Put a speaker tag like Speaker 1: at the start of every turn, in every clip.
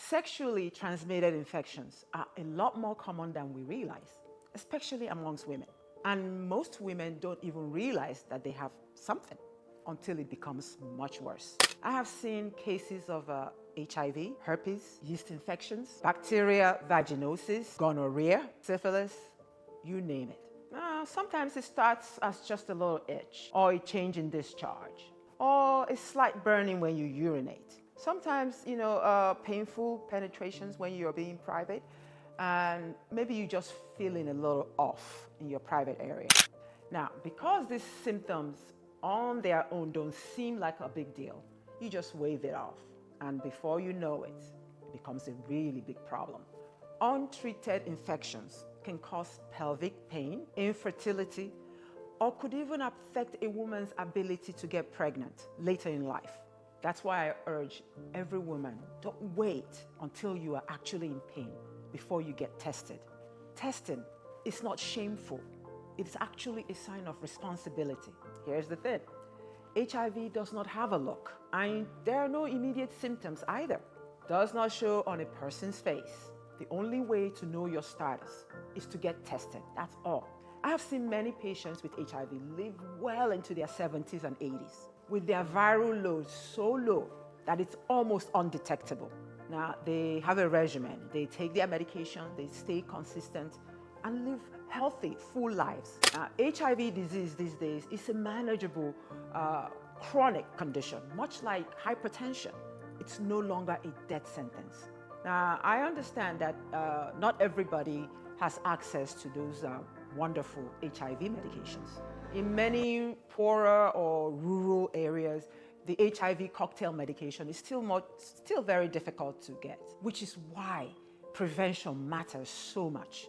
Speaker 1: Sexually transmitted infections are a lot more common than we realize, especially amongst women. And most women don't even realize that they have something until it becomes much worse. I have seen cases of HIV, herpes, yeast infections, bacteria vaginosis, gonorrhea, syphilis, you name it. Sometimes it starts as just a little itch, or a change in discharge, or a slight burning when you urinate. Sometimes, painful penetrations when you're being private, and maybe you're just feeling a little off in your private area. Now, because these symptoms on their own don't seem like a big deal, you just wave it off, and before you know it, it becomes a really big problem. Untreated infections can cause pelvic pain, infertility, or could even affect a woman's ability to get pregnant later in life. That's why I urge every woman, don't wait until you are actually in pain before you get tested. Testing is not shameful. It's actually a sign of responsibility. Here's the thing. HIV does not have a look, and there are no immediate symptoms either. Does not show on a person's face. The only way to know your status is to get tested. That's all. I have seen many patients with HIV live well into their 70s and 80s with their viral load so low that it's almost undetectable. Now, they have a regimen. They take their medication, they stay consistent, and live healthy, full lives. HIV disease these days is a manageable chronic condition, much like hypertension. It's no longer a death sentence. Now, I understand that not everybody has access to those wonderful HIV medications. In many poorer or rural areas, the HIV cocktail medication is still very difficult to get, which is why prevention matters so much.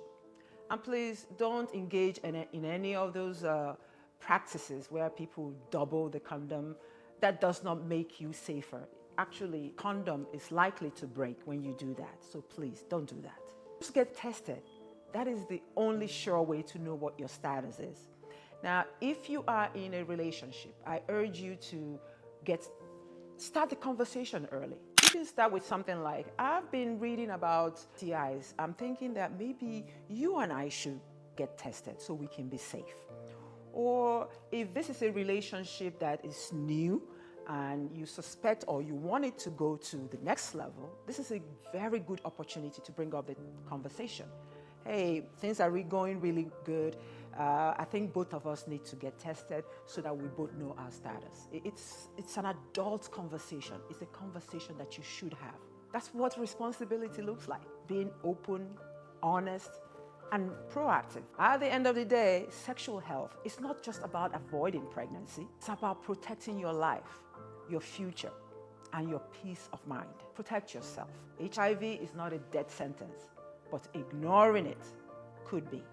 Speaker 1: And please don't engage in any of those practices where people double the condom. That does not make you safer. Actually, condom is likely to break when you do that. So please don't do that. Just get tested. That is the only sure way to know what your status is. Now, if you are in a relationship, I urge you to start the conversation early. You can start with something like, I've been reading about STIs. I'm thinking that maybe you and I should get tested so we can be safe. Or if this is a relationship that is new and you suspect or you want it to go to the next level, this is a very good opportunity to bring up the conversation. Hey, things are going really good. I think both of us need to get tested so that we both know our status. It's an adult conversation. It's a conversation that you should have. That's what responsibility looks like. Being open, honest, and proactive. At the end of the day, sexual health is not just about avoiding pregnancy. It's about protecting your life, your future, and your peace of mind. Protect yourself. HIV is not a death sentence, but ignoring it could be.